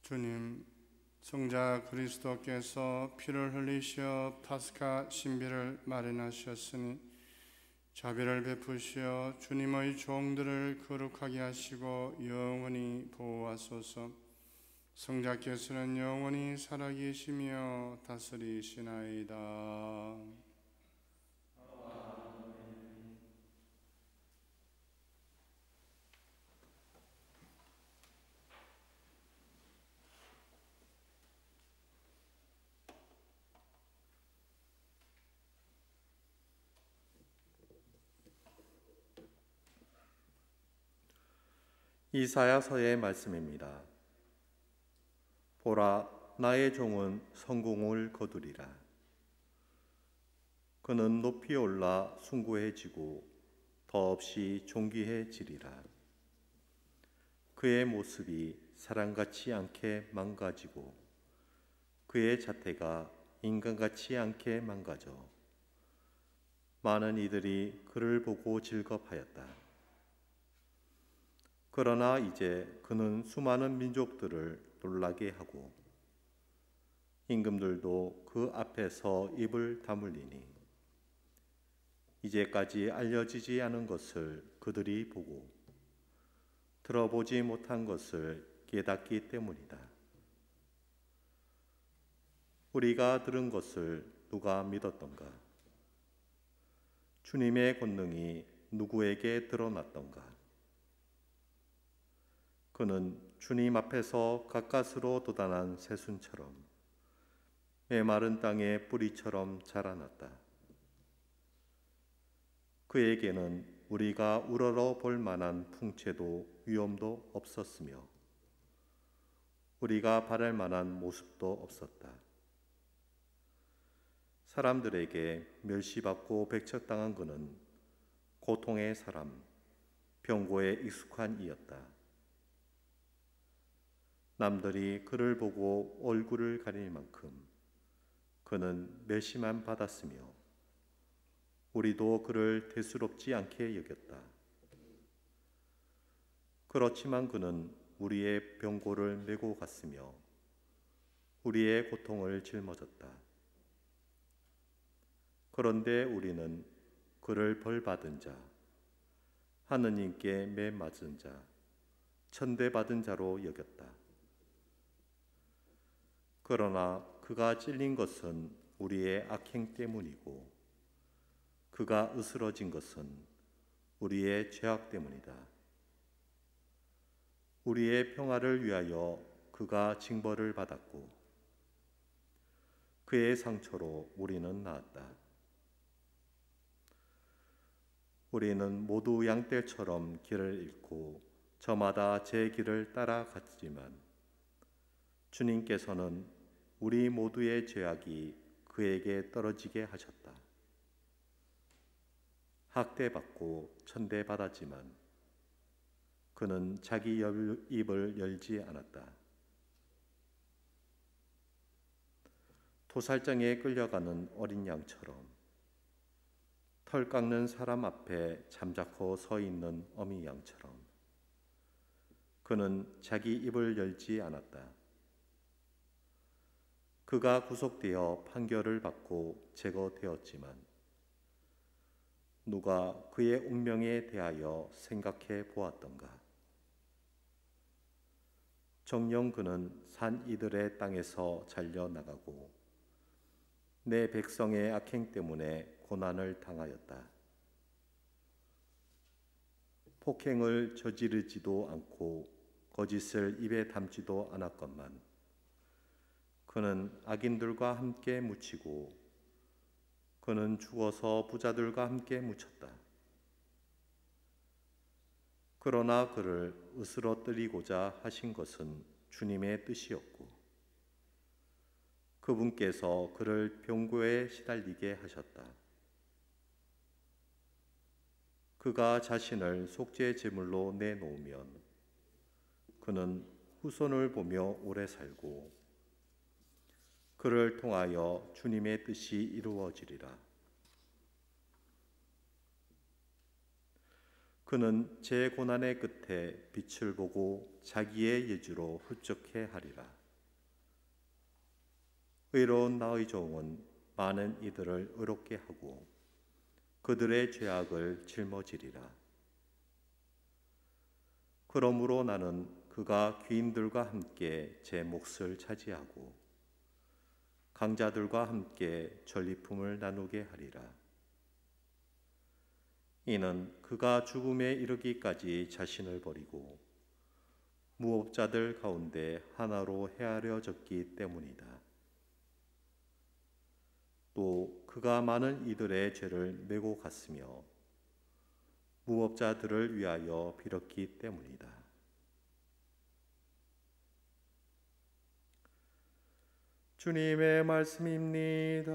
주님, 성자 그리스도께서 피를 흘리시어 파스카 신비를 마련하셨으니 자비를 베푸시어 주님의 종들을 거룩하게 하시고 영원히 보호하소서. 성자께서는 영원히 살아계시며 다스리시나이다. 이사야서의 말씀입니다. 보라, 나의 종은 성공을 거두리라. 그는 높이 올라 숭고해지고 더없이 존귀해지리라. 그의 모습이 사람같이 않게 망가지고 그의 자태가 인간같이 않게 망가져 많은 이들이 그를 보고 즐겁하였다. 그러나 이제 그는 수많은 민족들을 놀라게 하고 임금들도 그 앞에서 입을 다물리니 이제까지 알려지지 않은 것을 그들이 보고 들어보지 못한 것을 깨닫기 때문이다. 우리가 들은 것을 누가 믿었던가? 주님의 권능이 누구에게 드러났던가? 그는 주님 앞에서 가까스로 돋아난 새순처럼 메마른 땅의 뿌리처럼 자라났다. 그에게는 우리가 우러러 볼 만한 풍채도 위엄도 없었으며 우리가 바랄 만한 모습도 없었다. 사람들에게 멸시받고 배척당한 그는 고통의 사람, 병고에 익숙한 이였다. 남들이 그를 보고 얼굴을 가릴 만큼 그는 멸시만 받았으며 우리도 그를 대수롭지 않게 여겼다. 그렇지만 그는 우리의 병고를 메고 갔으며 우리의 고통을 짊어졌다. 그런데 우리는 그를 벌받은 자, 하느님께 매 맞은 자, 천대받은 자로 여겼다. 그러나 그가 찔린 것은 우리의 악행 때문이고 그가 으스러진 것은 우리의 죄악 때문이다. 우리의 평화를 위하여 그가 징벌을 받았고 그의 상처로 우리는 나았다. 우리는 모두 양떼처럼 길을 잃고 저마다 제 길을 따라갔지만 주님께서는 우리 모두의 죄악이 그에게 떨어지게 하셨다. 학대받고 천대받았지만 그는 자기 입을 열지 않았다. 도살장에 끌려가는 어린 양처럼 털 깎는 사람 앞에 잠자코 서 있는 어미 양처럼 그는 자기 입을 열지 않았다. 그가 구속되어 판결을 받고 제거되었지만 누가 그의 운명에 대하여 생각해 보았던가? 정녕 그는 산 이들의 땅에서 잘려나가고 내 백성의 악행 때문에 고난을 당하였다. 폭행을 저지르지도 않고 거짓을 입에 담지도 않았건만 그는 악인들과 함께 묻히고 그는 죽어서 부자들과 함께 묻혔다. 그러나 그를 으스러뜨리고자 하신 것은 주님의 뜻이었고 그분께서 그를 병고에 시달리게 하셨다. 그가 자신을 속죄 제물로 내놓으면 그는 후손을 보며 오래 살고 그를 통하여 주님의 뜻이 이루어지리라. 그는 제 고난의 끝에 빛을 보고 자기의 예주로 흡족해 하리라. 의로운 나의 종은 많은 이들을 의롭게 하고 그들의 죄악을 짊어지리라. 그러므로 나는 그가 귀인들과 함께 제 몫을 차지하고 강자들과 함께 전리품을 나누게 하리라. 이는 그가 죽음에 이르기까지 자신을 버리고 무업자들 가운데 하나로 헤아려졌기 때문이다. 또 그가 많은 이들의 죄를 메고 갔으며 무업자들을 위하여 빌었기 때문이다. 주님의 말씀입니다.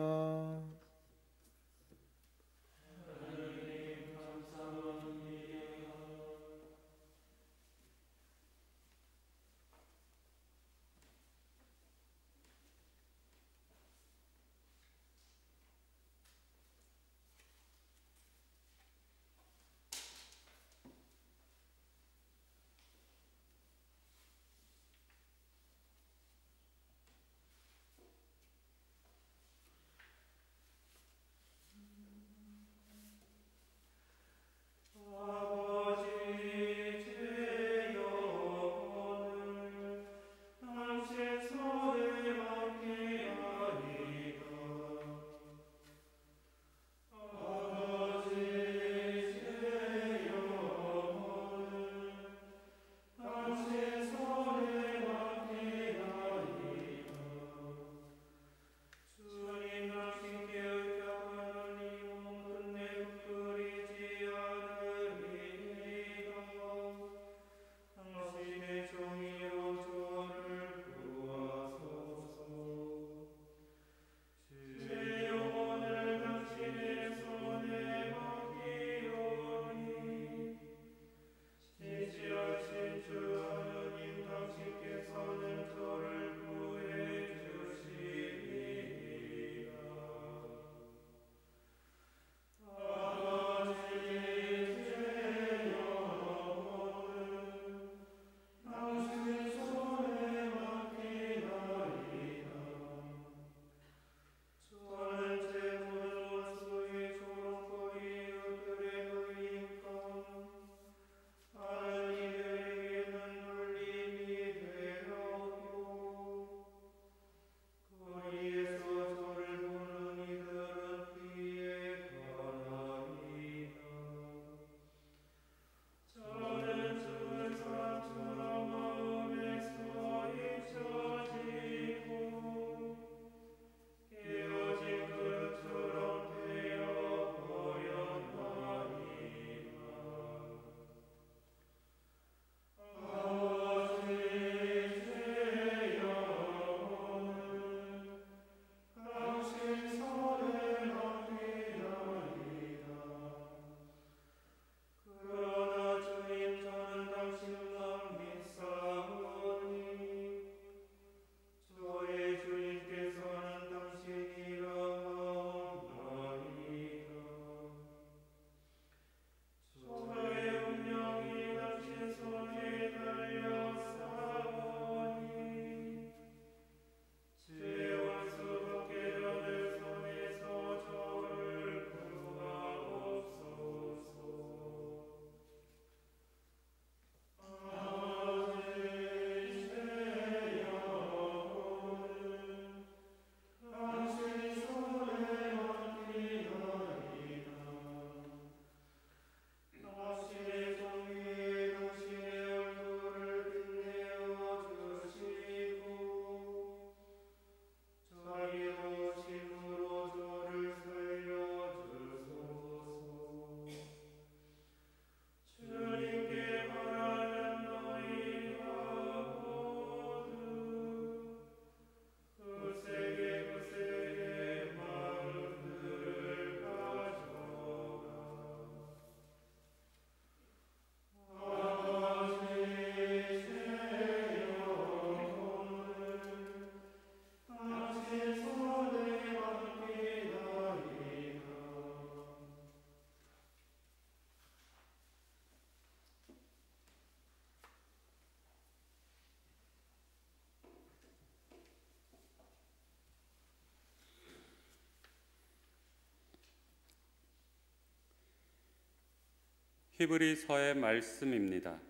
히브리서의 말씀입니다.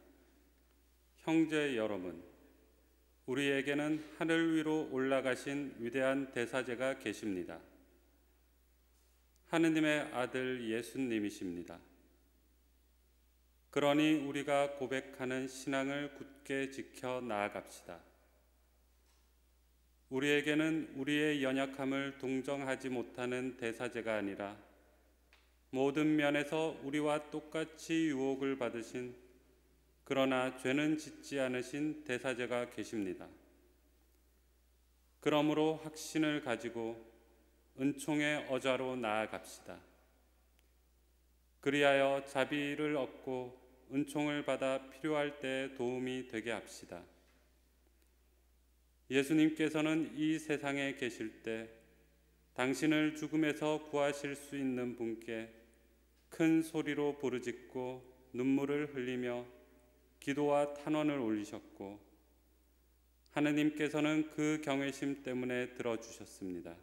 형제 여러분, 우리에게는 하늘 위로 올라가신 위대한 대사제가 계십니다. 하느님의 아들 예수님이십니다. 그러니 우리가 고백하는 신앙을 굳게 지켜 나아갑시다. 우리에게는 우리의 연약함을 동정하지 못하는 대사제가 아니라 모든 면에서 우리와 똑같이 유혹을 받으신, 그러나 죄는 짓지 않으신 대사제가 계십니다. 그러므로 확신을 가지고 은총의 어좌로 나아갑시다. 그리하여 자비를 얻고 은총을 받아 필요할 때 도움이 되게 합시다. 예수님께서는 이 세상에 계실 때 당신을 죽음에서 구하실 수 있는 분께 큰 소리로 부르짖고 눈물을 흘리며 기도와 탄원을 올리셨고, 하느님께서는 그 경외심 때문에 들어주셨습니다.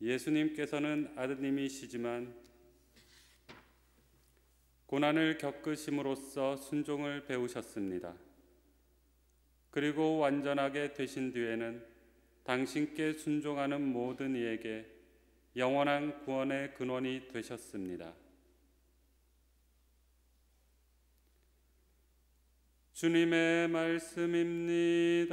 예수님께서는 아드님이시지만 고난을 겪으심으로써 순종을 배우셨습니다. 그리고 완전하게 되신 뒤에는 당신께 순종하는 모든 이에게 영원한 구원의 근원이 되셨습니다. 주님의 말씀입니다.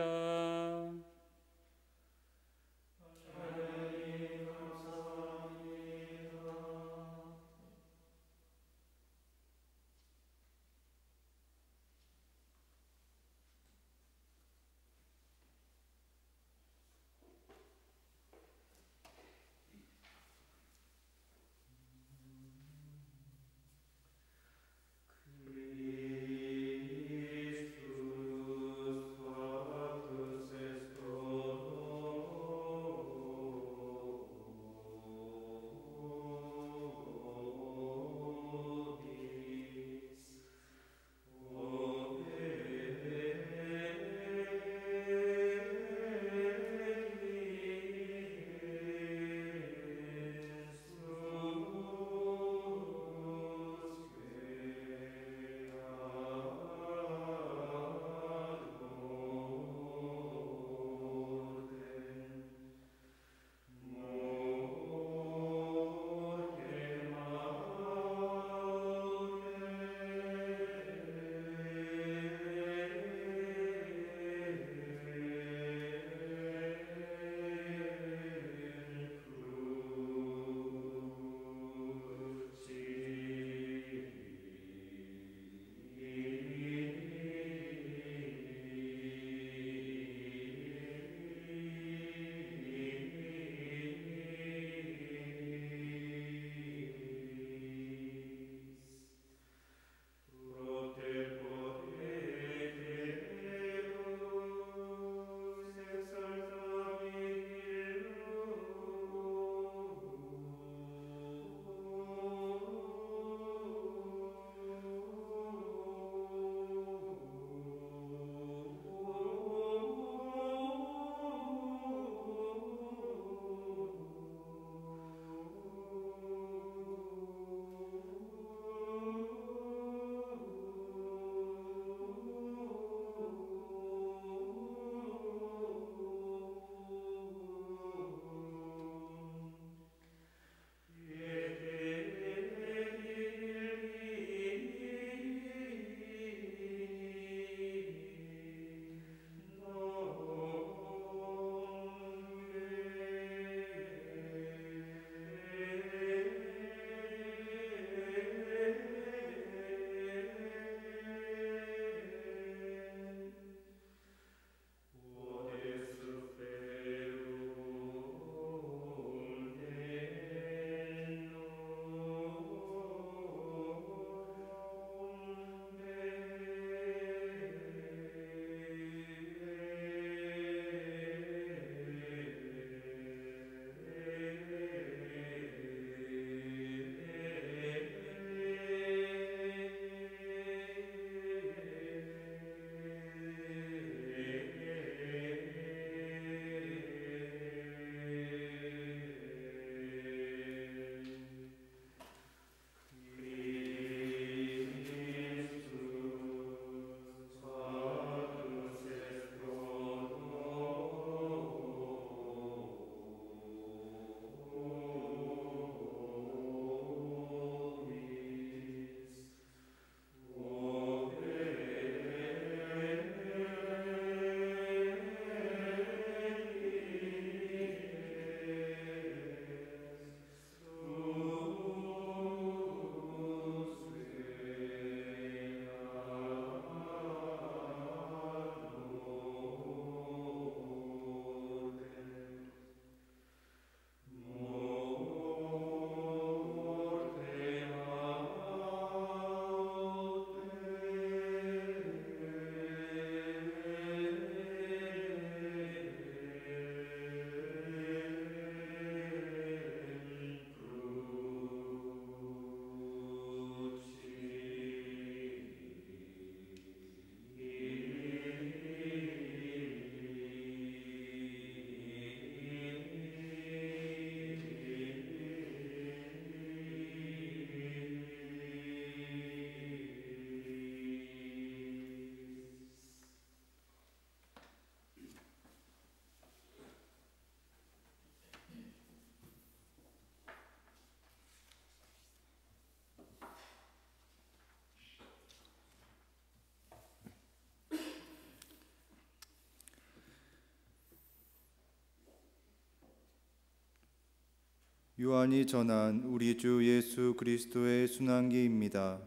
요한이 전한 우리 주 예수 그리스도의 순환기입니다.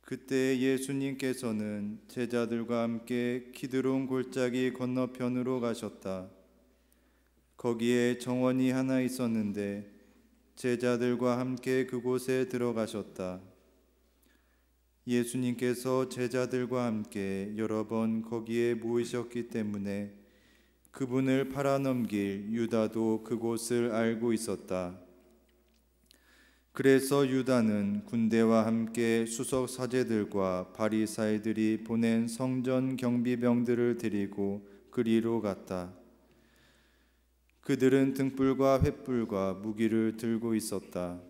그때 예수님께서는 제자들과 함께 키드론 골짜기 건너편으로 가셨다. 거기에 정원이 하나 있었는데 제자들과 함께 그곳에 들어가셨다. 예수님께서 제자들과 함께 여러 번 거기에 모이셨기 때문에 그분을 팔아넘길 유다도 그곳을 알고 있었다. 그래서 유다는 군대와 함께 수석 사제들과 바리사이들이 보낸 성전 경비병들을 데리고 그리로 갔다. 그들은 등불과 횃불과 무기를 들고 있었다.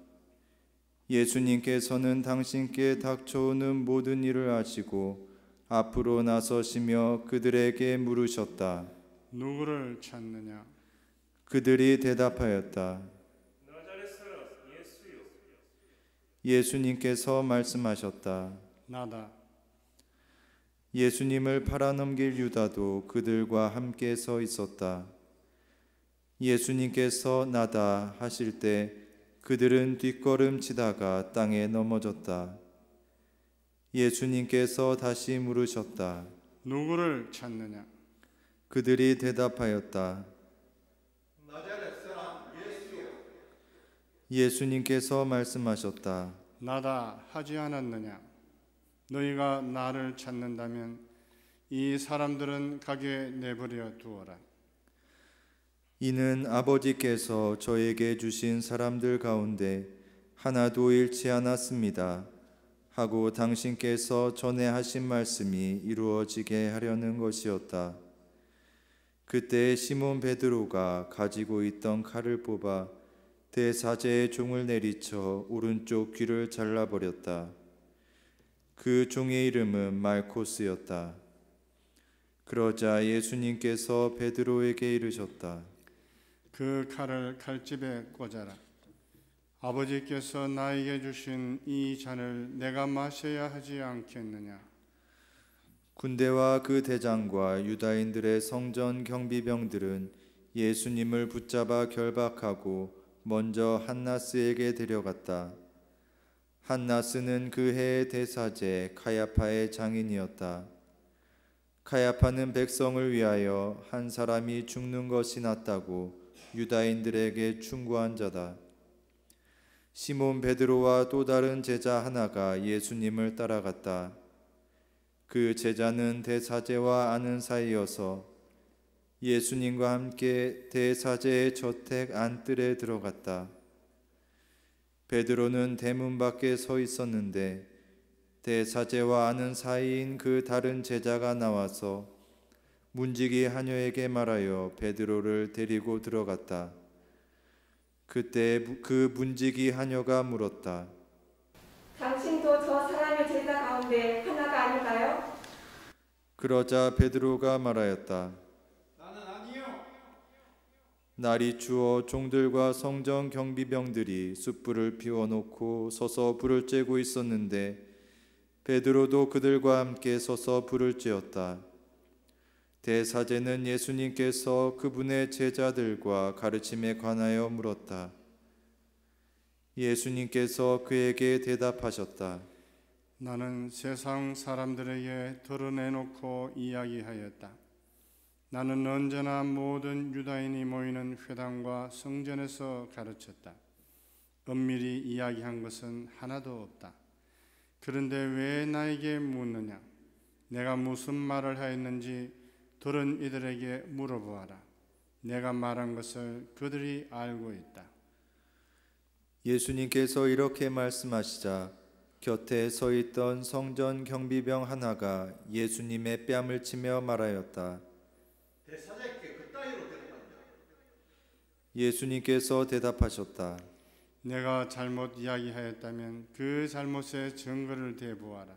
예수님께서는 당신께 닥쳐오는 모든 일을 아시고 앞으로 나서시며 그들에게 물으셨다. 누구를 찾느냐? 그들이 대답하였다. 예수님께서 말씀하셨다. 나다. 예수님을 팔아넘길 유다도 그들과 함께 서 있었다. 예수님께서 나다 하실 때 그들은 뒷걸음치다가 땅에 넘어졌다. 예수님께서 다시 물으셨다. 누구를 찾느냐? 그들이 대답하였다. 예수님께서 말씀하셨다. 나다 하지 않았느냐? 너희가 나를 찾는다면 이 사람들은 가게 내버려 두어라. 이는 아버지께서 저에게 주신 사람들 가운데 하나도 잃지 않았습니다 하고 당신께서 전에 하신 말씀이 이루어지게 하려는 것이었다. 그때 시몬 베드로가 가지고 있던 칼을 뽑아 대사제의 종을 내리쳐 오른쪽 귀를 잘라버렸다. 그 종의 이름은 말코스였다. 그러자 예수님께서 베드로에게 이르셨다. 그 칼을 칼집에 꽂아라. 아버지께서 나에게 주신 이 잔을 내가 마셔야 하지 않겠느냐? 군대와 그 대장과 유다인들의 성전 경비병들은 예수님을 붙잡아 결박하고 먼저 한나스에게 데려갔다. 한나스는 그 해의 대사제 카야파의 장인이었다. 카야파는 백성을 위하여 한 사람이 죽는 것이 낫다고 유다인들에게 충고한 자다. 시몬 베드로와 또 다른 제자 하나가 예수님을 따라갔다. 그 제자는 대사제와 아는 사이여서 예수님과 함께 대사제의 저택 안뜰에 들어갔다. 베드로는 대문 밖에 서 있었는데 대사제와 아는 사이인 그 다른 제자가 나와서 문지기 하녀에게 말하여 베드로를 데리고 들어갔다. 그때 그 문지기 하녀가 물었다. 당신도 저 사람의 제자 가운데 하나가 아닌가요? 그러자 베드로가 말하였다. 나는 아니요. 날이 추워 종들과 성전 경비병들이 숯불을 피워놓고 서서 불을 쬐고 있었는데 베드로도 그들과 함께 서서 불을 쬐었다. 대사제는 예수님께서 그분의 제자들과 가르침에 관하여 물었다. 예수님께서 그에게 대답하셨다. 나는 세상 사람들에게 드러내놓고 이야기하였다. 나는 언제나 모든 유다인이 모이는 회당과 성전에서 가르쳤다. 엄밀히 이야기한 것은 하나도 없다. 그런데 왜 나에게 묻느냐? 내가 무슨 말을 하였는지 들은 이들에게 물어보아라. 내가 말한 것을 그들이 알고 있다. 예수님께서 이렇게 말씀하시자 곁에 서 있던 성전 경비병 하나가 예수님의 뺨을 치며 말하였다. 대사제께 그따위로 데려간다. 예수님께서 대답하셨다. 내가 잘못 이야기하였다면 그 잘못의 증거를 대보아라.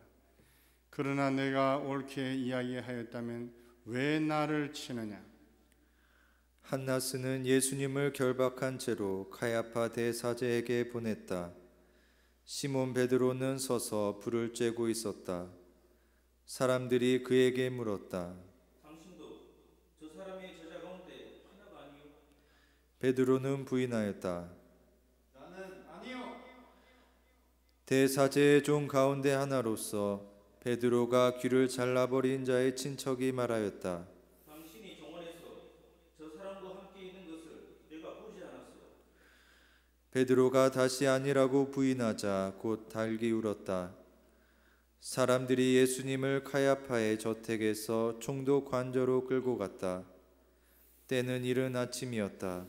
그러나 내가 옳게 이야기하였다면 왜 나를 치느냐? 한나스는 예수님을 결박한 채로 카야파 대사제에게 보냈다. 시몬 베드로는 서서 불을 쬐고 있었다. 사람들이 그에게 물었다. 당신도 저 사람의 제자 가운데 하나가 아니요? 베드로는 부인하였다. 나는 아니요. 대사제의 종 가운데 하나로서 베드로가 귀를 잘라버린 자의 친척이 말하였다. 당신이 정원에서 저 사람과 함께 있는 것을 내가 보지 않았어. 베드로가 다시 아니라고 부인하자 곧 달기 울었다. 사람들이 예수님을 카야파의 저택에서 총독 관저로 끌고 갔다. 때는 이른 아침이었다.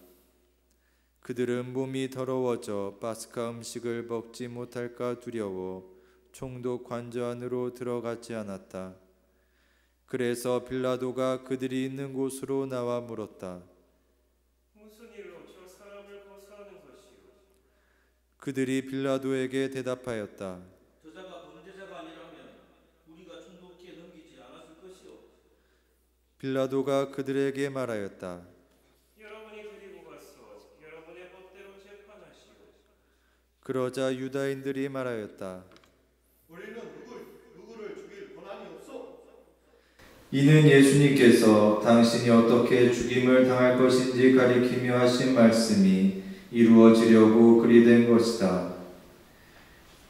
그들은 몸이 더러워져 파스카 음식을 먹지 못할까 두려워 총독 관저 안으로 들어가지 않았다. 그래서 빌라도가 그들이 있는 곳으로 나와 물었다. 무슨 일로 저 사람을 고소하는 것이오? 그들이 빌라도에게 대답하였다. 저자가 범죄자가 아니라면 우리가 총독께 넘기지 않았을 것이오. 빌라도가 그들에게 말하였다. 여러분이 데리고 가서 여러분의 법대로 재판하시오. 그러자 유다인들이 말하였다. 우리는 누구를 죽일 권한이 없어. 이는 예수님께서 당신이 어떻게 죽임을 당할 것인지 가리키며 하신 말씀이 이루어지려고 그리 된 것이다.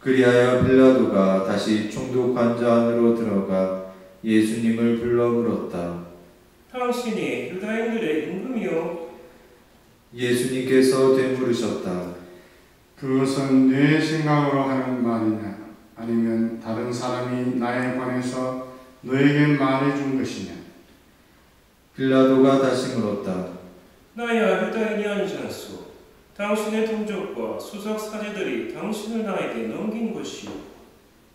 그리하여 빌라도가 다시 총독 관저 안으로 들어가 예수님을 불러 물었다. 당신이 유다인들의 임금이요? 예수님께서 되물으셨다. 그것은 내 생각으로 하는 말이냐? 아니면 다른 사람이 나에 관해서 너에게 말해준 것이냐? 빌라도가 다시 물었다. 나야 유다인이 아니지 않소. 당신의 동족과 수석 사제들이 당신을 나에게 넘긴 것이오.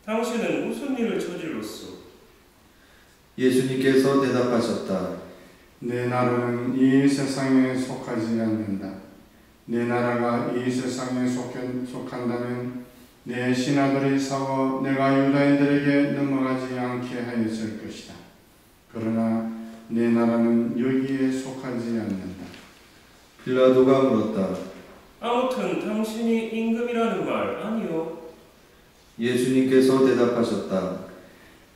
당신은 무슨 일을 저질렀소? 예수님께서 대답하셨다. 내 나라는 이 세상에 속하지 않는다. 내 나라가 이 세상에 속한다면 내 신하들이 싸워 내가 유다인들에게 넘어가지 않게 하였을 것이다. 그러나 내 나라는 여기에 속하지 않는다. 빌라도가 물었다. 아무튼 당신이 임금이라는 말 아니오? 예수님께서 대답하셨다.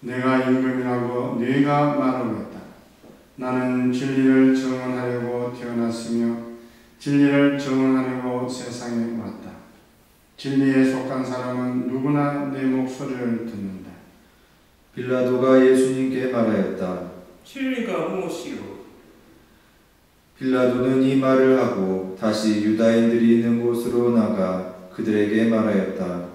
내가 임금이라고 네가 말하고 있다. 나는 진리를 증언하려고 태어났으며 진리를 증언하려고 세상에 왔다. 진리에 속한 사람은 누구나 내 목소리를 듣는다. 빌라도가 예수님께 말하였다. 진리가 무엇이오? 빌라도는 이 말을 하고 다시 유다인들이 있는 곳으로 나가 그들에게 말하였다.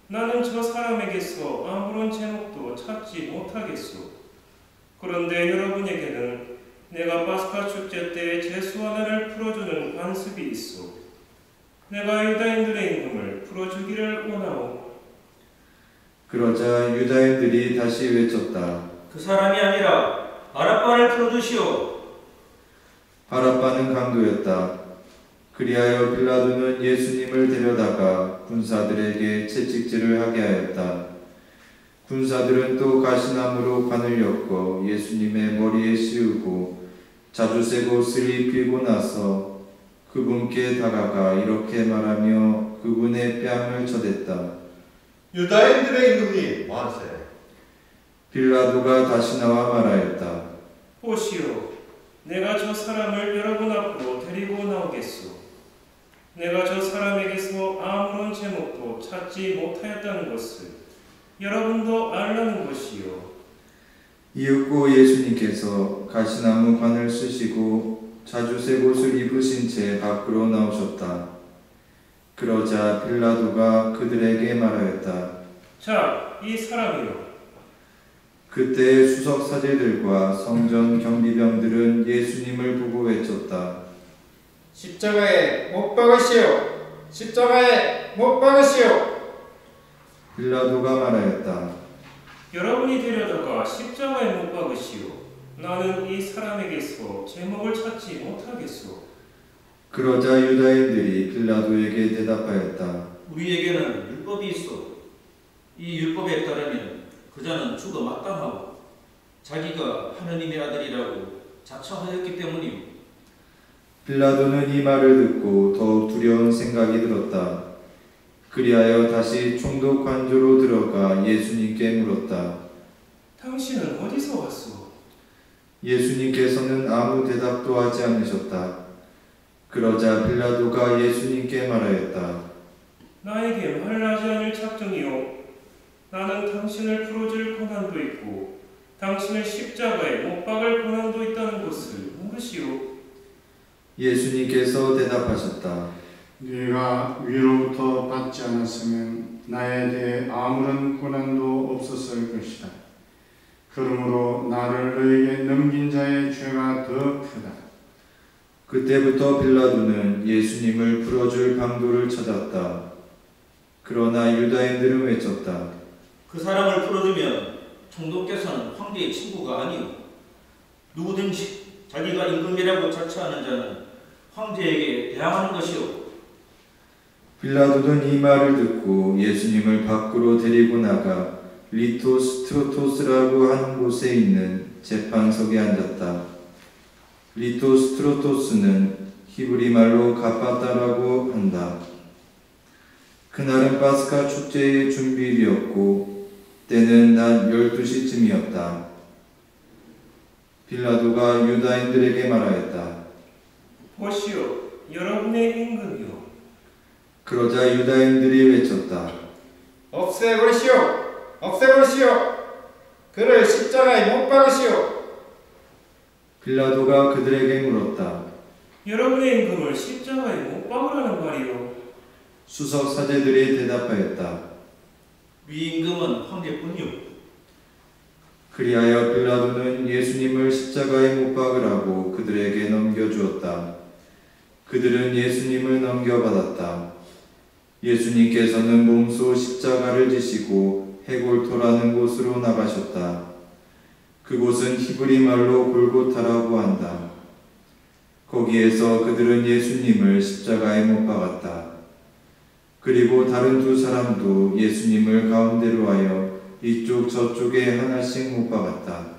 나는 저 사람에게서 아무런 제목도 찾지 못하겠소. 그런데 여러분에게는 내가 파스카 축제 때 제수 하나를 풀어주는 관습이 있어. 내가 유다인들의 임금을 풀어주기를 원하오. 그러자 유다인들이 다시 외쳤다. 그 사람이 아니라 바랍바를 풀어주시오. 바랍바는 강도였다. 그리하여 빌라도는 예수님을 데려다가 군사들에게 채찍질을 하게 하였다. 군사들은 또 가시나무로 관을 엮어 예수님의 머리에 씌우고 자주색 옷을 입히고 나서 그분께 다가가 이렇게 말하며 그분의 뺨을 쳐댔다. 유다인들의 임금님 만세. 빌라도가 다시 나와 말하였다. 보시오, 내가 저 사람을 여러분 앞으로 데리고 나오겠소. 내가 저 사람에게서 아무런 제목도 찾지 못하였다는 것을 여러분도 알라는 것이요. 이윽고 예수님께서 가시나무 관을 쓰시고 자주색 옷을 입으신 채 밖으로 나오셨다. 그러자 빌라도가 그들에게 말하였다. 자, 이 사람이요. 그때 수석 사제들과 성전 경비병들은 예수님을 보고 외쳤다. 십자가에 못 박으시오. 십자가에 못 박으시오. 빌라도가 말하였다. 여러분이 데려다가 십자가에 못 박으시오. 나는 이 사람에게서 제목을 찾지 못하겠소. 그러자 유다인들이 빌라도에게 대답하였다. 우리에게는 율법이 있어. 이 율법에 따르면 그자는 죽어 마땅하고 자기가 하느님의 아들이라고 자처하였기 때문이오. 빌라도는 이 말을 듣고 더욱 두려운 생각이 들었다. 그리하여 다시 총독 관저로 들어가 예수님께 물었다. 당신은 어디서 왔소? 예수님께서는 아무 대답도 하지 않으셨다. 그러자 빌라도가 예수님께 말하였다. 나에게 말하지 않을 작정이요. 나는 당신을 풀어줄 권한도 있고 당신을 십자가에 못 박을 권한도 있다는 것을 모르시오. 예수님께서 대답하셨다. 네가 위로부터 받지 않았으면 나에 대해 아무런 권한도 없었을 것이다. 그러므로 나를 너에게 넘긴 자의 죄가 더 크다. 그때부터 빌라도는 예수님을 풀어줄 방도를 찾았다. 그러나 유다인들은 외쳤다. 그 사람을 풀어주면 총독께서는 황제의 친구가 아니오. 누구든지 자기가 임금이라고 자처하는 자는 황제에게 대항하는 것이오. 빌라도는 이 말을 듣고 예수님을 밖으로 데리고 나가 리토스트로토스라고 하는 곳에 있는 재판석에 앉았다. 리토스트로토스는 히브리 말로 가빠다라고 한다. 그날은 파스카 축제의 준비일이었고 때는 낮 12시쯤이었다. 빌라도가 유다인들에게 말하였다. 보시오, 여러분의 임금이요. 그러자 유다인들이 외쳤다. 없애버리시오! 없애버리시오! 그를 십자가에 못 박으시오! 빌라도가 그들에게 물었다. 여러분의 임금을 십자가에 못 박으라는 말이요. 수석 사제들이 대답하였다. 위 임금은 황제뿐이오. 그리하여 빌라도는 예수님을 십자가에 못 박으라고 그들에게 넘겨주었다. 그들은 예수님을 넘겨받았다. 예수님께서는 몸소 십자가를 지시고 해골토라는 곳으로 나가셨다. 그곳은 히브리 말로 골고타라고 한다. 거기에서 그들은 예수님을 십자가에 못 박았다. 그리고 다른 두 사람도 예수님을 가운데로 하여 이쪽 저쪽에 하나씩 못 박았다.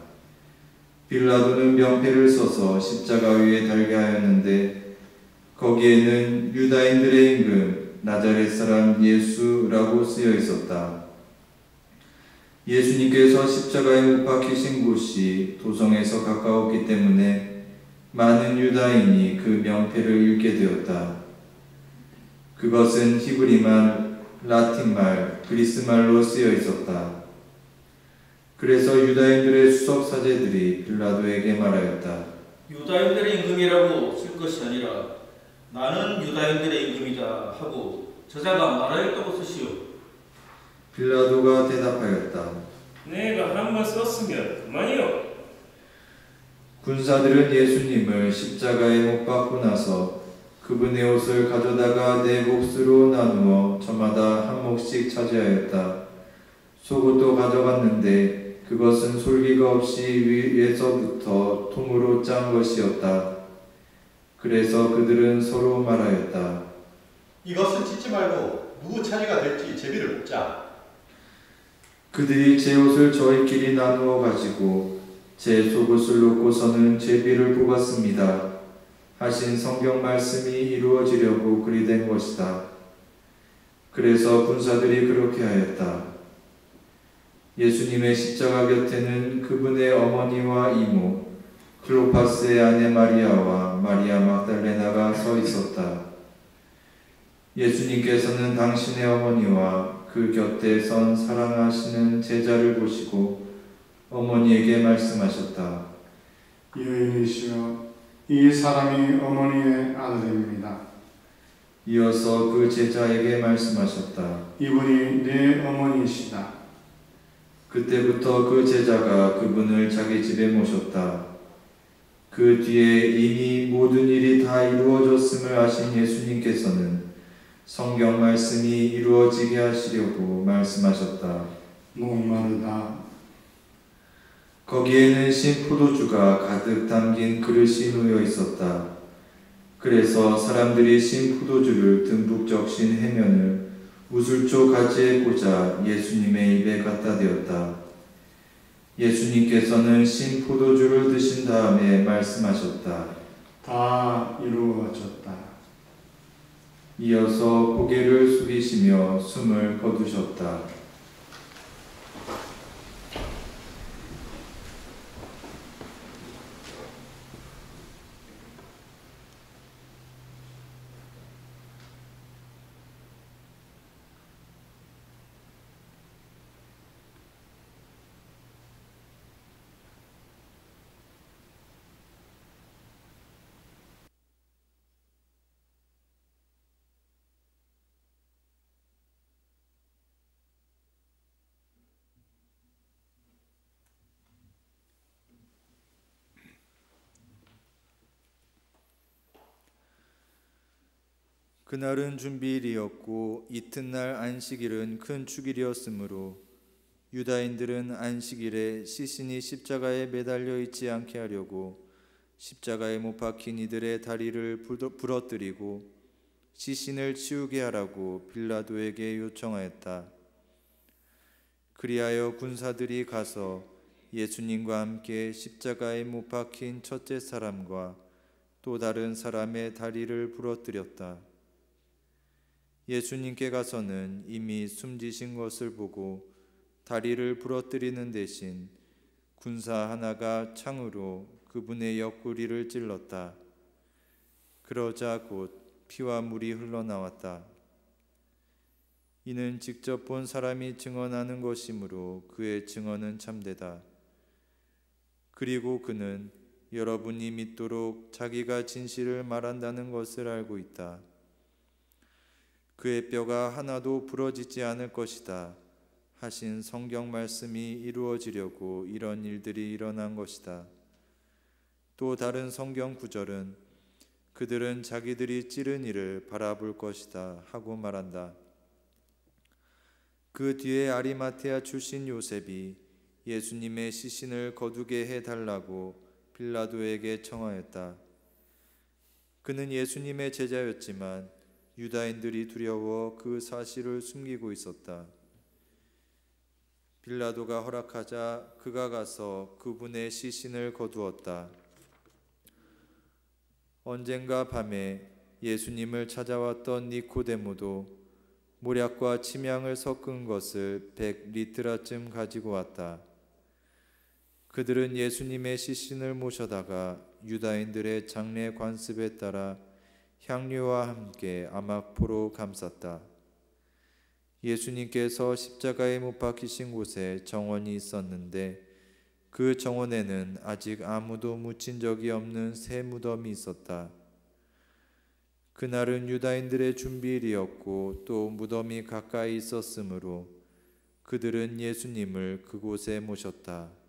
빌라도는 명패를 써서 십자가 위에 달게 하였는데 거기에는 유다인들의 임금 나자렛 사람 예수라고 쓰여 있었다. 예수님께서 십자가에 못 박히신 곳이 도성에서 가까웠기 때문에 많은 유다인이 그 명패를 읽게 되었다. 그것은 히브리말, 라틴말, 그리스말로 쓰여 있었다. 그래서 유다인들의 수석 사제들이 빌라도에게 말하였다. 유다인들의 임금이라고 쓸 것이 아니라 나는 유다인들의 임금이다 하고 저자가 말하였다고 쓰시오. 빌라도가 대답하였다. 내가 한번 썼으면 그만이요. 군사들은 예수님을 십자가에 못 박고 나서 그분의 옷을 가져다가 네 몫으로 나누어 저마다 한 몫씩 차지하였다. 속옷도 가져갔는데 그것은 솔기가 없이 위에서부터 통으로 짠 것이었다. 그래서 그들은 서로 말하였다. 이것은 찢지 말고 누구 차지가 될지 제비를 뽑자. 그들이 제 옷을 저희끼리 나누어 가지고 제 속옷을 놓고서는 제비를 뽑았습니다. 하신 성경 말씀이 이루어지려고 그리 된 것이다. 그래서 군사들이 그렇게 하였다. 예수님의 십자가 곁에는 그분의 어머니와 이모, 클로파스의 아내 마리아와 마리아 막달레나가 서 있었다. 예수님께서는 당신의 어머니와 그 곁에 선 사랑하시는 제자를 보시고 어머니에게 말씀하셨다. 여인이시여, 이 사람이 어머니의 아들입니다. 이어서 그 제자에게 말씀하셨다. 이분이 내 어머니시다. 그때부터 그 제자가 그분을 자기 집에 모셨다. 그 뒤에 이미 모든 일이 다 이루어졌음을 아신 예수님께서는 성경 말씀이 이루어지게 하시려고 말씀하셨다. 목마르다. 거기에는 신포도주가 가득 담긴 그릇이 놓여 있었다. 그래서 사람들이 신포도주를 듬뿍 적신 해면을 우슬조 가지에 꽂아 예수님의 입에 갖다 대었다. 예수님께서는 신포도주를 드신 다음에 말씀하셨다. 다 이루어졌다. 이어서 고개를 숙이시며 숨을 거두셨다. 그날은 준비일이었고 이튿날 안식일은 큰 축일이었으므로 유다인들은 안식일에 시신이 십자가에 매달려 있지 않게 하려고 십자가에 못 박힌 이들의 다리를 부러뜨리고 시신을 치우게 하라고 빌라도에게 요청하였다. 그리하여 군사들이 가서 예수님과 함께 십자가에 못 박힌 첫째 사람과 또 다른 사람의 다리를 부러뜨렸다. 예수님께 가서는 이미 숨지신 것을 보고 다리를 부러뜨리는 대신 군사 하나가 창으로 그분의 옆구리를 찔렀다. 그러자 곧 피와 물이 흘러나왔다. 이는 직접 본 사람이 증언하는 것이므로 그의 증언은 참되다. 그리고 그는 여러분이 믿도록 자기가 진실을 말한다는 것을 알고 있다. 그의 뼈가 하나도 부러지지 않을 것이다 하신 성경 말씀이 이루어지려고 이런 일들이 일어난 것이다. 또 다른 성경 구절은 그들은 자기들이 찌른 이를 바라볼 것이다 하고 말한다. 그 뒤에 아리마테아 출신 요셉이 예수님의 시신을 거두게 해달라고 빌라도에게 청하였다. 그는 예수님의 제자였지만 유다인들이 두려워 그 사실을 숨기고 있었다. 빌라도가 허락하자 그가 가서 그분의 시신을 거두었다. 언젠가 밤에 예수님을 찾아왔던 니코데모도 모략과 침향을 섞은 것을 100리트라쯤 가지고 왔다. 그들은 예수님의 시신을 모셔다가 유다인들의 장례 관습에 따라 향료와 함께 아막포로 감쌌다. 예수님께서 십자가에 못 박히신 곳에 정원이 있었는데 그 정원에는 아직 아무도 묻힌 적이 없는 새 무덤이 있었다. 그날은 유다인들의 준비일이었고 또 무덤이 가까이 있었으므로 그들은 예수님을 그곳에 모셨다.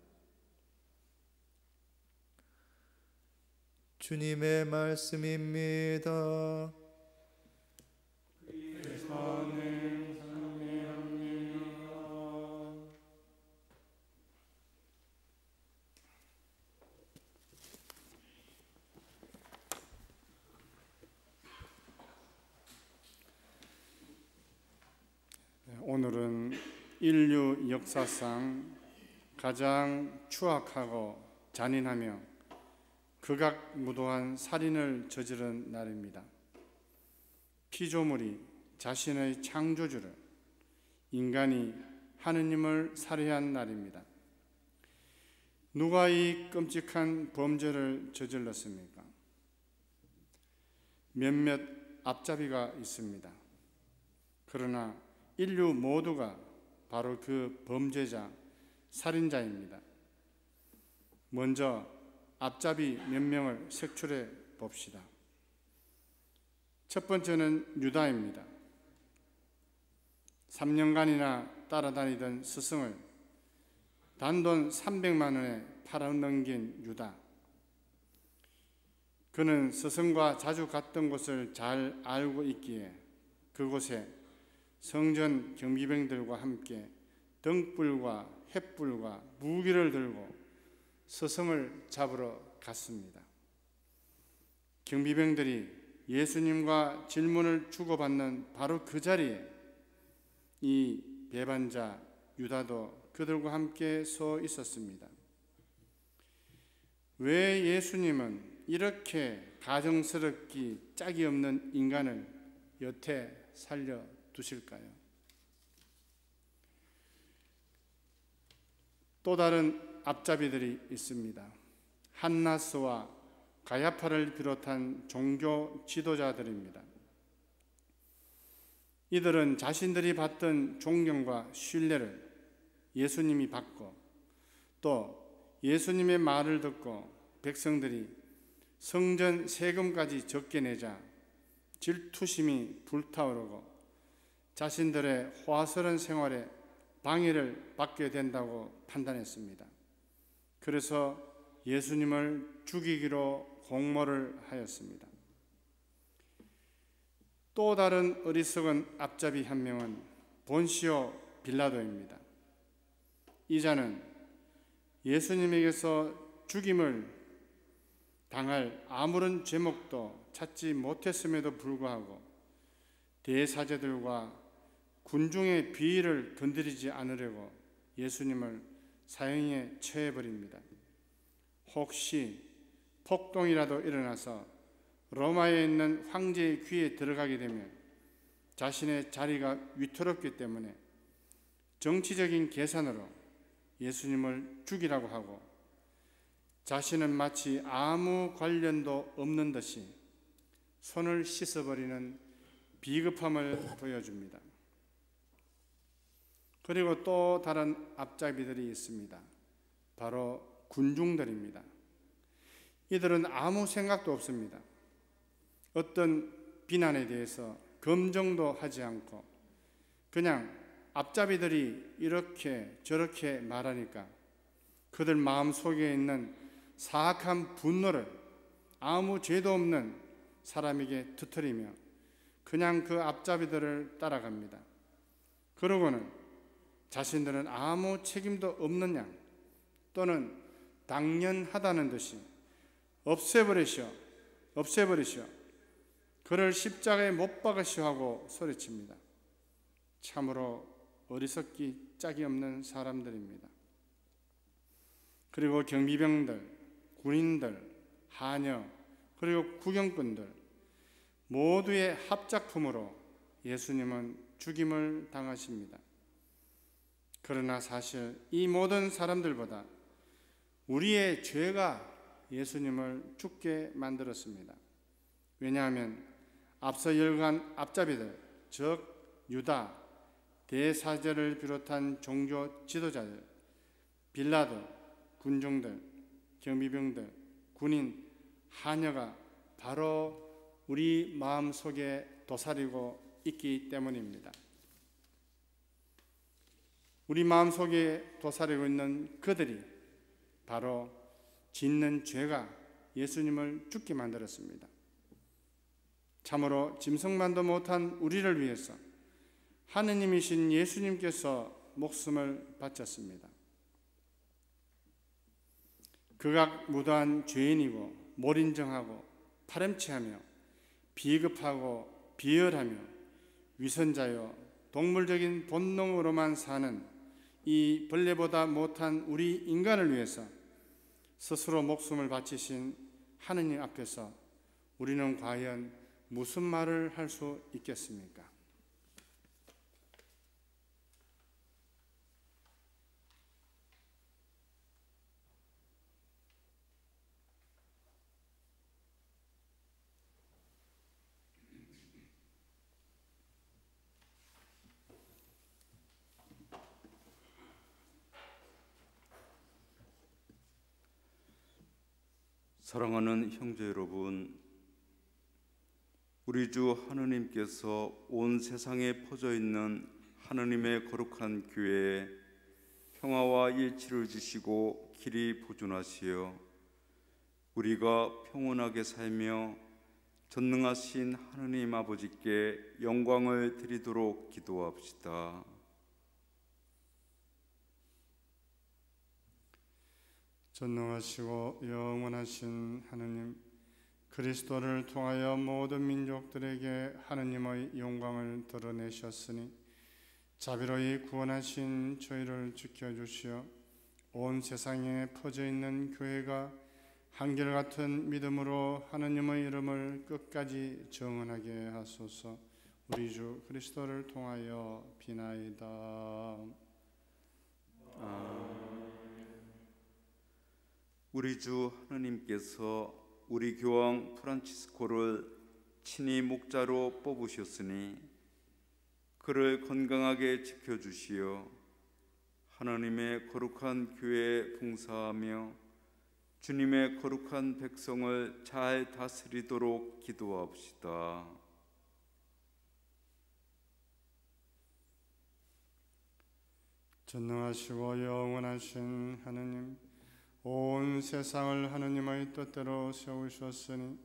주님의 말씀입니다. 오늘은 인류 역사상 가장 추악하고 잔인하며 극악무도한 살인을 저지른 날입니다. 피조물이 자신의 창조주를, 인간이 하느님을 살해한 날입니다. 누가 이 끔찍한 범죄를 저질렀습니까? 몇몇 앞잡이가 있습니다. 그러나 인류 모두가 바로 그 범죄자, 살인자입니다. 먼저 앞잡이 몇 명을 색출해 봅시다. 첫 번째는 유다입니다. 3년간이나 따라다니던 스승을 단돈 300만 원에 팔아넘긴 유다. 그는 스승과 자주 갔던 곳을 잘 알고 있기에 그곳에 성전 경비병들과 함께 등불과 횃불과 무기를 들고 스승을 잡으러 갔습니다. 경비병들이 예수님과 질문을 주고받는 바로 그 자리에 이 배반자 유다도 그들과 함께 서 있었습니다. 왜 예수님은 이렇게 가정스럽기 짝이 없는 인간을 여태 살려 두실까요? 또 다른 앞잡이들이 있습니다. 한나스와 가야파를 비롯한 종교 지도자들입니다. 이들은 자신들이 받던 존경과 신뢰를 예수님이 받고 또 예수님의 말을 듣고 백성들이 성전 세금까지 적게 내자 질투심이 불타오르고 자신들의 호화스러운 생활에 방해를 받게 된다고 판단했습니다. 그래서 예수님을 죽이기로 공모를 하였습니다. 또 다른 어리석은 앞잡이 한 명은 본시오 빌라도입니다. 이 자는 예수님에게서 죽임을 당할 아무런 제목도 찾지 못했음에도 불구하고 대사제들과 군중의 비위를 건드리지 않으려고 예수님을 사형에 처해버립니다. 혹시 폭동이라도 일어나서 로마에 있는 황제의 귀에 들어가게 되면 자신의 자리가 위태롭기 때문에 정치적인 계산으로 예수님을 죽이라고 하고, 자신은 마치 아무 관련도 없는 듯이 손을 씻어버리는 비겁함을 보여줍니다. 그리고 또 다른 앞잡이들이 있습니다. 바로 군중들입니다. 이들은 아무 생각도 없습니다. 어떤 비난에 대해서 검증도 하지 않고 그냥 앞잡이들이 이렇게 저렇게 말하니까 그들 마음속에 있는 사악한 분노를 아무 죄도 없는 사람에게 터뜨리며 그냥 그 앞잡이들을 따라갑니다. 그러고는 자신들은 아무 책임도 없는 양 또는 당연하다는 듯이 없애버리시오, 그를 십자가에 못 박으시오 하고 소리칩니다. 참으로 어리석기 짝이 없는 사람들입니다. 그리고 경비병들, 군인들, 하녀, 그리고 구경꾼들 모두의 합작품으로 예수님은 죽임을 당하십니다. 그러나 사실 이 모든 사람들보다 우리의 죄가 예수님을 죽게 만들었습니다. 왜냐하면 앞서 열거한 앞잡이들, 즉 유다, 대사제를 비롯한 종교 지도자들, 빌라도, 군중들, 경비병들, 군인, 하녀가 바로 우리 마음속에 도사리고 있기 때문입니다. 우리 마음속에 도사리고 있는 그들이 바로 짓는 죄가 예수님을 죽게 만들었습니다. 참으로 짐승만도 못한 우리를 위해서 하느님이신 예수님께서 목숨을 바쳤습니다. 극악무도한 죄인이고 몰인정하고 파렴치하며 비겁하고 비열하며 위선자요 동물적인 본능으로만 사는 이 벌레보다 못한 우리 인간을 위해서 스스로 목숨을 바치신 하느님 앞에서 우리는 과연 무슨 말을 할 수 있겠습니까? 사랑하는 형제 여러분, 우리 주 하느님께서 온 세상에 퍼져 있는 하느님의 거룩한 교회에 평화와 일치를 주시고 길이 보존하시어 우리가 평온하게 살며 전능하신 하느님 아버지께 영광을 드리도록 기도합시다. 전능하시고 영원하신 하느님, 그리스도를 통하여 모든 민족들에게 하느님의 영광을 드러내셨으니 자비로이 구원하신 저희를 지켜주시어 온 세상에 퍼져 있는 교회가 한결같은 믿음으로 하느님의 이름을 끝까지 정언하게 하소서. 우리 주 그리스도를 통하여 비나이다. 우리 주 하느님께서 우리 교황 프란치스코를 친히 목자로 뽑으셨으니 그를 건강하게 지켜주시어 하나님의 거룩한 교회에 봉사하며 주님의 거룩한 백성을 잘 다스리도록 기도합시다. 전능하시고 영원하신 하느님, 온 세상을 하느님의 뜻대로 세우셨으니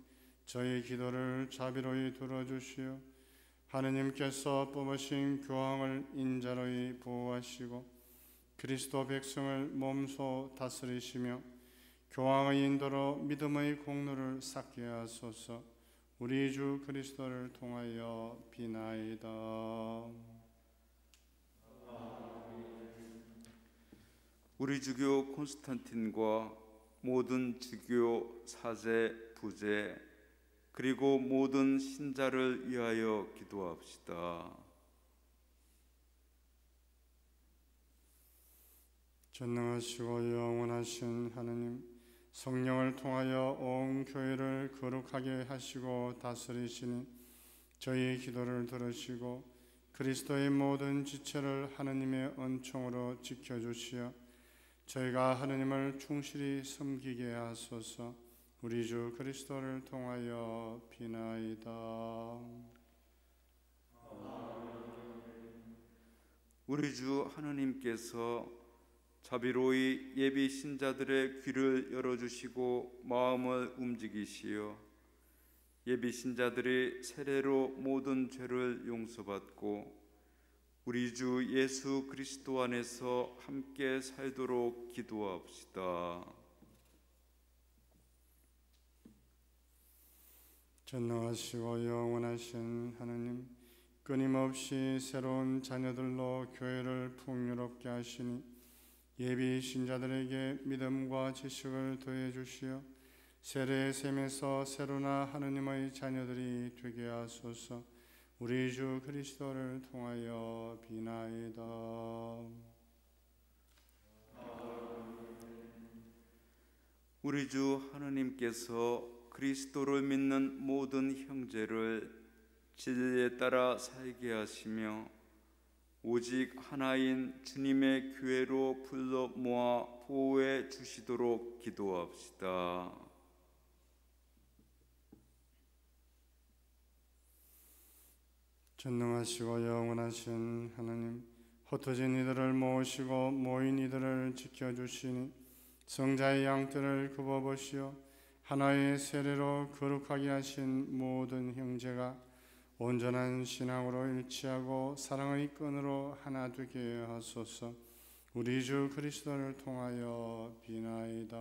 저희 기도를 자비로이 들어주시어 하느님께서 뽑으신 교황을 인자로이 보호하시고 그리스도 백성을 몸소 다스리시며 교황의 인도로 믿음의 공로를 쌓게 하소서. 우리 주 그리스도를 통하여 비나이다. 우리 주교 콘스탄틴과 모든 주교 사제 부제 그리고 모든 신자를 위하여 기도합시다. 전능하시고 영원하신 하느님, 성령을 통하여 온 교회를 거룩하게 하시고 다스리시니 저희 기도를 들으시고 그리스도의 모든 지체를 하느님의 은총으로 지켜주시어 저희가 하느님을 충실히 섬기게 하소서. 우리 주 그리스도를 통하여 비나이다. 우리 주 하느님께서 자비로이 예비 신자들의 귀를 열어주시고 마음을 움직이시어 예비 신자들이 세례로 모든 죄를 용서받고 우리 주 예수 그리스도 안에서 함께 살도록 기도합시다. 전능하시고 영원하신 하느님, 끊임없이 새로운 자녀들로 교회를 풍요롭게 하시니 예비 신자들에게 믿음과 지식을 더해 주시어 세례의 셈에서 새로나 하느님의 자녀들이 되게 하소서. 우리 주 그리스도를 통하여 비나이다. 우리 주 하느님께서 그리스도를 믿는 모든 형제를 진리에 따라 살게 하시며 오직 하나인 주님의 교회로 불러 모아 보호해 주시도록 기도합시다. 전능하시고 영원하신 하나님, 흩어진 이들을 모으시고 모인 이들을 지켜주시니 성자의 양떼를 굽어보시어 하나의 세례로 거룩하게 하신 모든 형제가 온전한 신앙으로 일치하고 사랑의 끈으로 하나 되게 하소서. 우리 주 그리스도를 통하여 비나이다.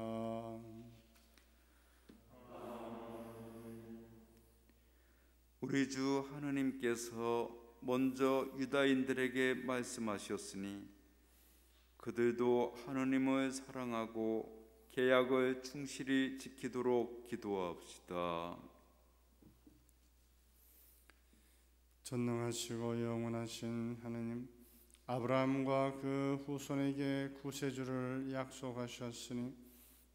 우리 주 하느님께서 먼저 유다인들에게 말씀하셨으니 그들도 하느님을 사랑하고 계약을 충실히 지키도록 기도합시다. 전능하시고 영원하신 하느님, 아브라함과 그 후손에게 구세주를 약속하셨으니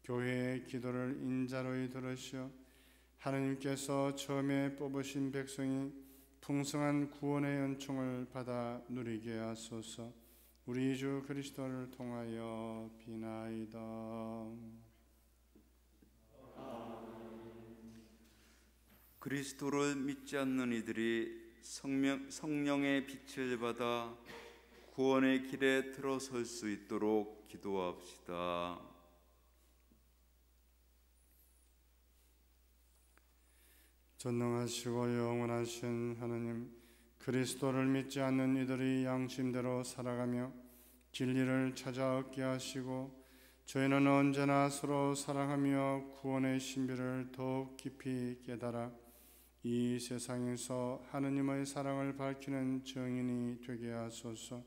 교회의 기도를 인자로이 들으시어 하느님께서 처음에 뽑으신 백성이 풍성한 구원의 은총을 받아 누리게 하소서. 우리 주 그리스도를 통하여 비나이다. 그리스도를 믿지 않는 이들이 성령의 빛을 받아 구원의 길에 들어설 수 있도록 기도합시다. 전능하시고 영원하신 하느님, 그리스도를 믿지 않는 이들이 양심대로 살아가며 진리를 찾아 얻게 하시고 저희는 언제나 서로 사랑하며 구원의 신비를 더욱 깊이 깨달아 이 세상에서 하느님의 사랑을 밝히는 증인이 되게 하소서.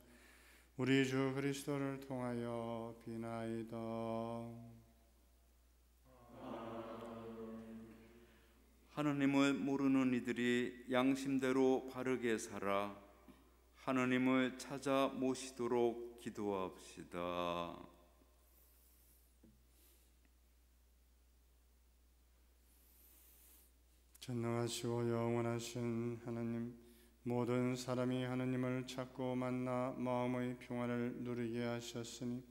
우리 주 그리스도를 통하여 비나이다. 하느님을 모르는 이들이 양심대로 바르게 살아 하느님을 찾아 모시도록 기도합시다. 전능하시고 영원하신 하나님, 모든 사람이 하느님을 찾고 만나 마음의 평화를 누리게 하셨으니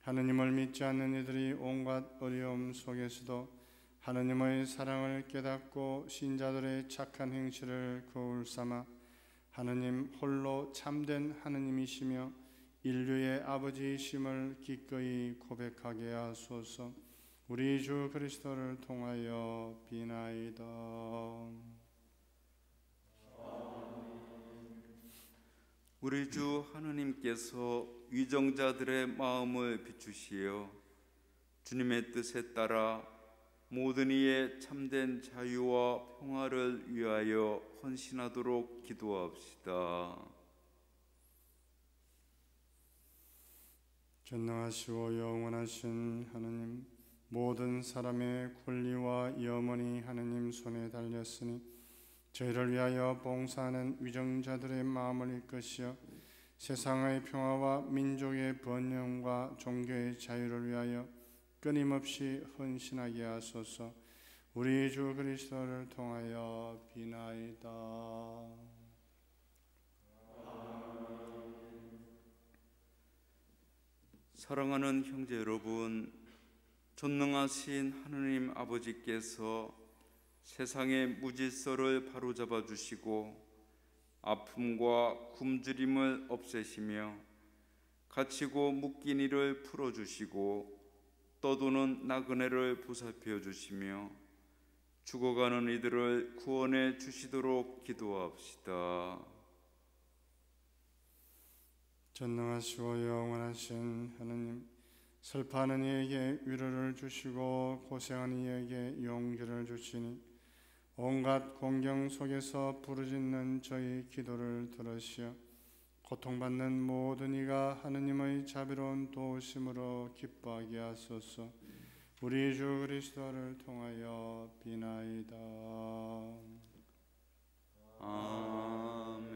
하느님을 믿지 않는 이들이 온갖 어려움 속에서도 하느님의 사랑을 깨닫고 신자들의 착한 행실을 거울 삼아 하느님 홀로 참된 하느님이시며 인류의 아버지이심을 기꺼이 고백하게 하소서. 우리 주 그리스도를 통하여 비나이다. 우리 주 하느님께서 위정자들의 마음을 비추시어 주님의 뜻에 따라 모든 이의 참된 자유와 평화를 위하여 헌신하도록 기도합시다. 전능하시고 영원하신 하느님, 모든 사람의 권리와 염원이 하느님 손에 달렸으니 저희를 위하여 봉사하는 위정자들의 마음을 이끄시어 세상의 평화와 민족의 번영과 종교의 자유를 위하여 끊임없이 헌신하게 하소서. 우리 주 그리스도를 통하여 비나이다. 사랑하는 형제 여러분, 전능하신 하느님 아버지께서 세상의 무질서를 바로잡아 주시고 아픔과 굶주림을 없애시며 갇히고 묶인 이를 풀어주시고 떠도는 나그네를 보살펴 주시며 죽어가는 이들을 구원해 주시도록 기도합시다. 전능하시고 영원하신 하느님, 슬퍼하는 이에게 위로를 주시고 고생하는 이에게 용기를 주시니 온갖 공경 속에서 부르짖는 저희 기도를 들으시어 고통받는 모든 이가 하느님의 자비로운 도우심으로 기뻐하게 하소서. 우리 주 그리스도를 통하여 비나이다. 아멘.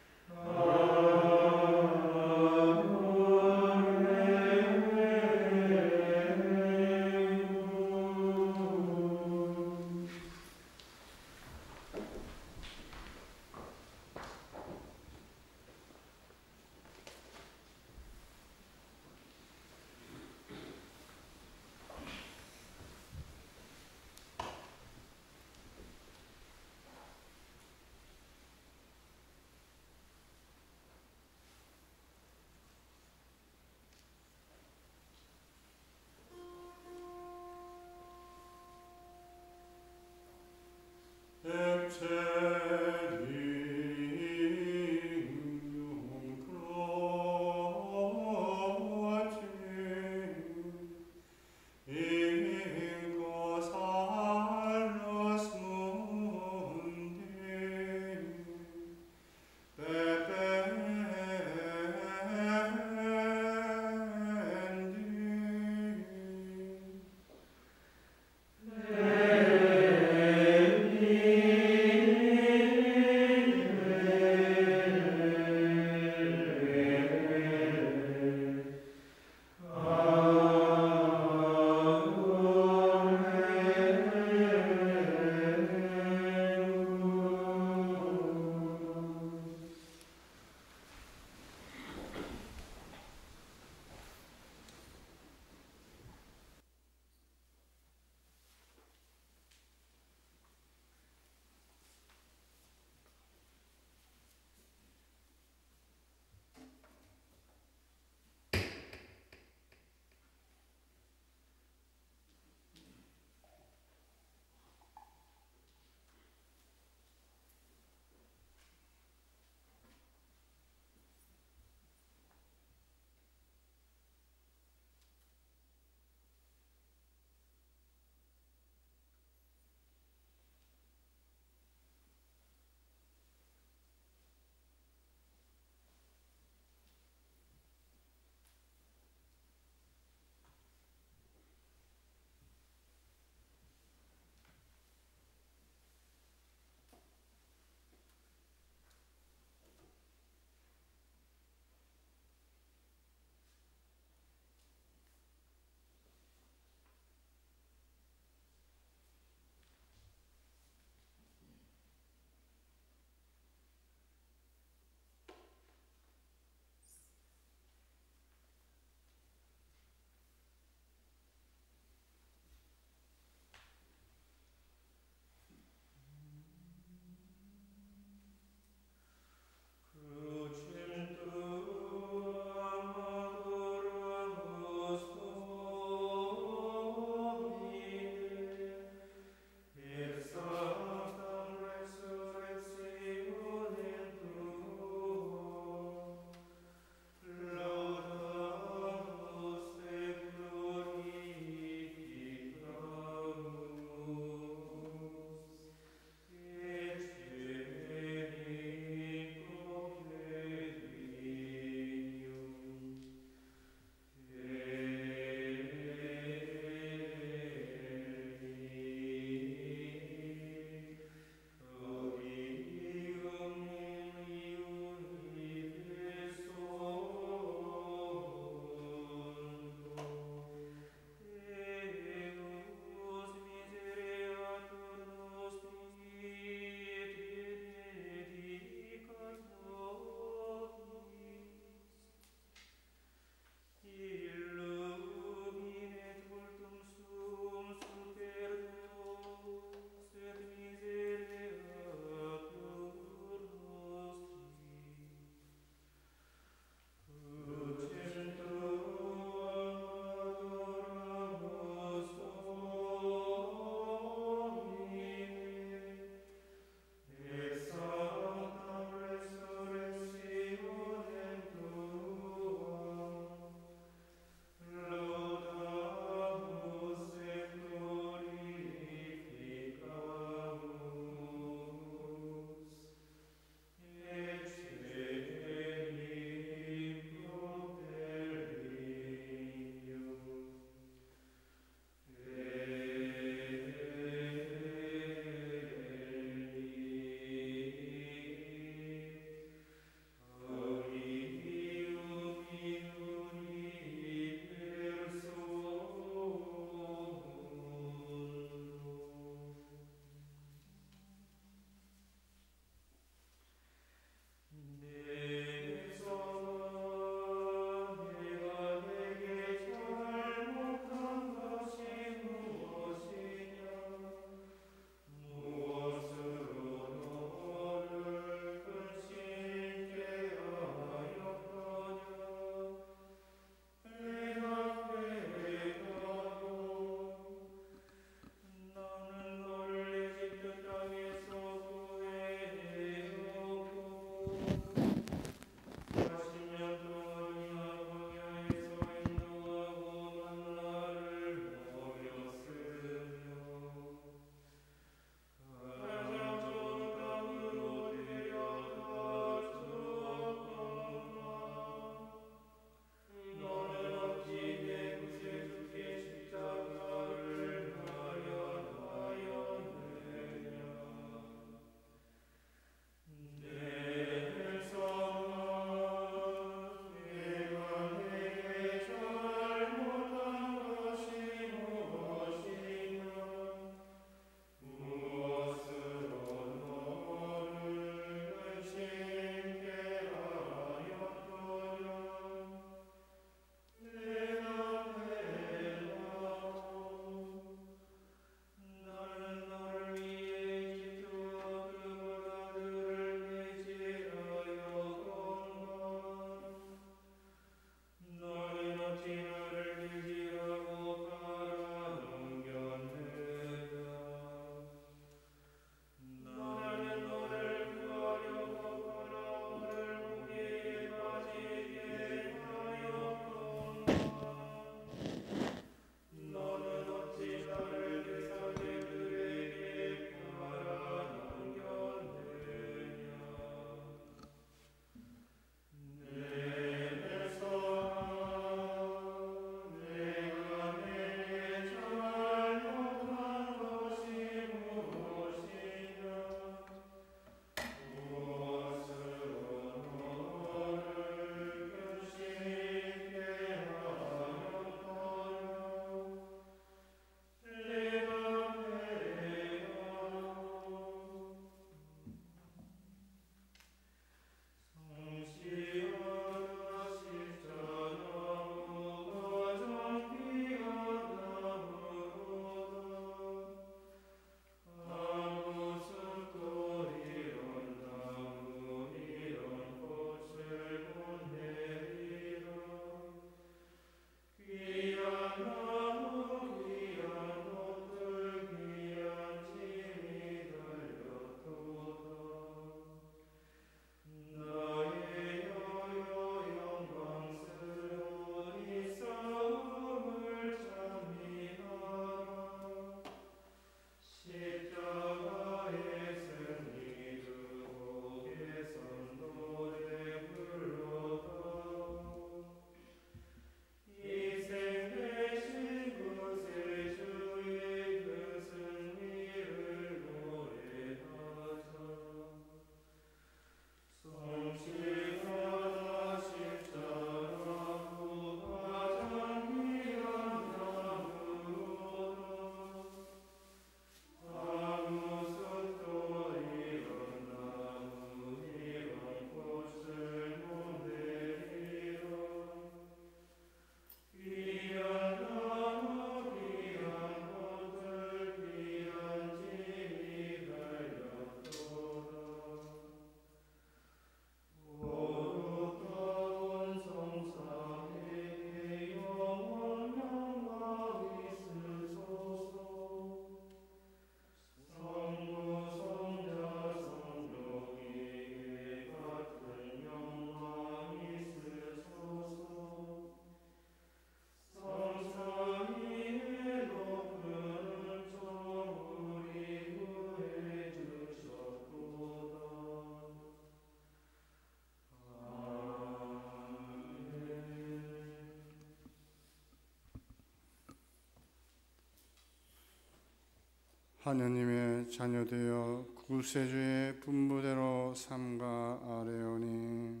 하느님의 자녀되어 구세주의 분부대로 삼가 아뢰오니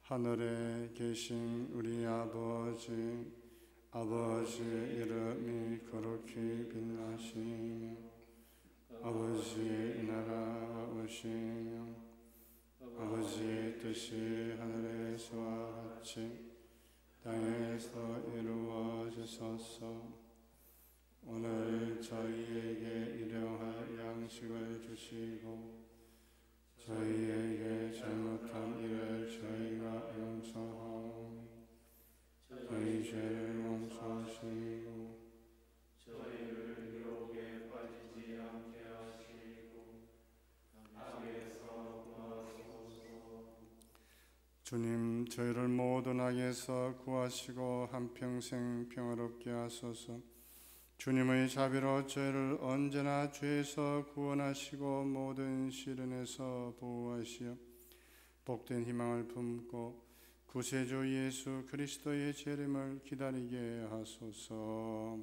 하늘에 계신 우리 아버지의 이름이 거룩히 빛나시며 아버지의 나라가 오시며 아버지의 뜻이 하늘에서와 같이 땅에서 이루어지소서. 오늘 저희에게 일용할 양식을 주시고 저희에게 잘못한 일을 저희가 용서하오니 저희 죄를 용서하시고 저희를 유혹에 빠지지 않게 하시고 악에서 구하소서. 주님, 저희를 모든 악에서 구하시고 한평생 평화롭게 하소서. 주님의 자비로 저희를 언제나 죄에서 구원하시고 모든 시련에서 보호하시어 복된 희망을 품고 구세주 예수 그리스도의 재림을 기다리게 하소서.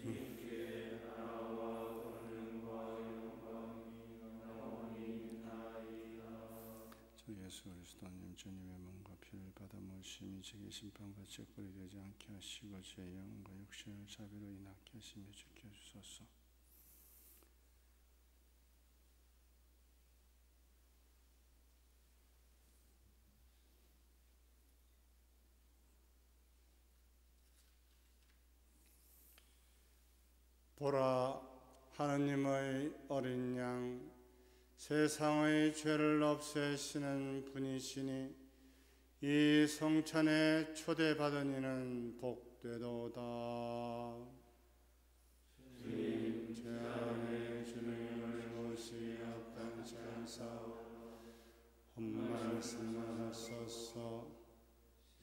주님께 나라와 권능과 영광이 영원히나이다. 주 예수 그리스도님, 주님의 몸과 피를 받아 모심이 제게 심판받지 꼴이 되지 않게 하시고 제 영과 육신을 자비로 인하게 하시며 지켜주소서. 보라, 하느님의 어린 양, 세상의 죄를 없애시는 분이시니 이 성찬에 초대받은 이는 복되도다. 주님, 제 안에 주님을 모시 앞단치 않사오. 헛말씀을 하소서.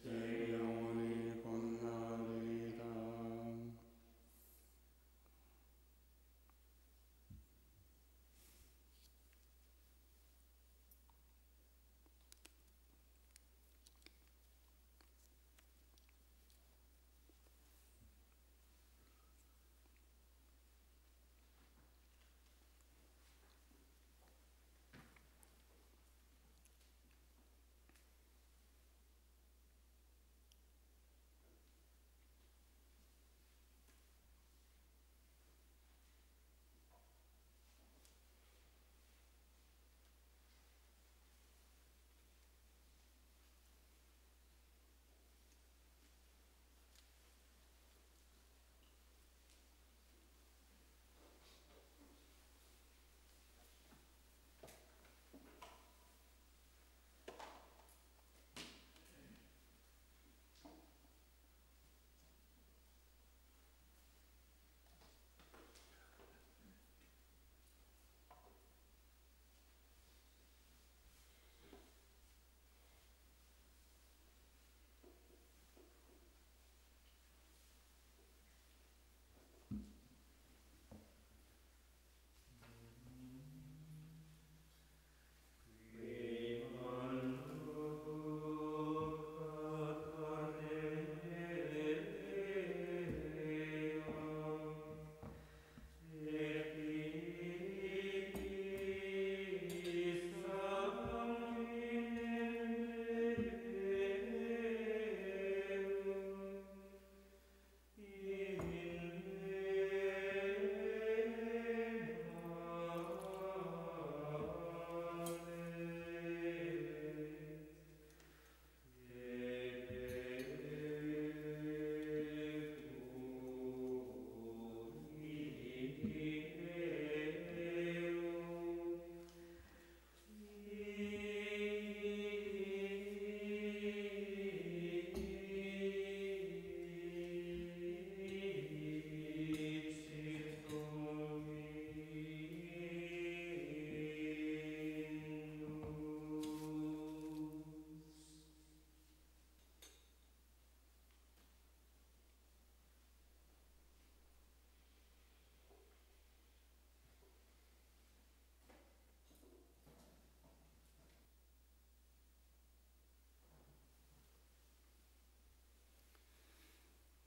제 영혼이 곧나리이다.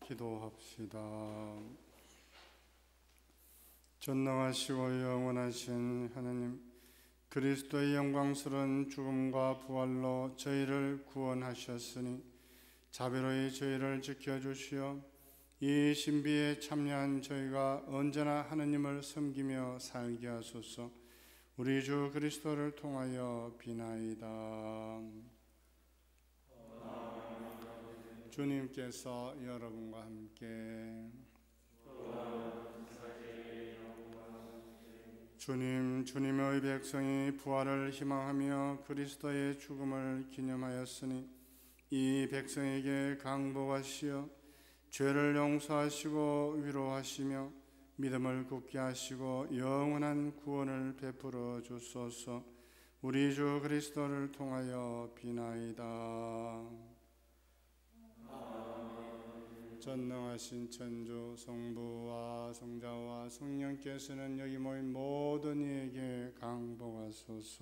기도합시다. 전능하시고 영원하신 하나님, 그리스도의 영광스러운 죽음과 부활로 저희를 구원하셨으니 자비로이 저희를 지켜주시어 이 신비에 참여한 저희가 언제나 하느님을 섬기며 살게 하소서. 우리 주 그리스도를 통하여 비나이다. 주님께서 여러분과 함께 주님의 백성이 부활을 희망하며 그리스도의 죽음을 기념하였으니 이 백성에게 강복하시어 죄를 용서하시고 위로하시며 믿음을 굳게 하시고 영원한 구원을 베풀어 주소서. 우리 주 그리스도를 통하여 비나이다. 전능하신 천주 성부와 성자와 성령께서는 여기 모인 모든 이에게 강복하소서.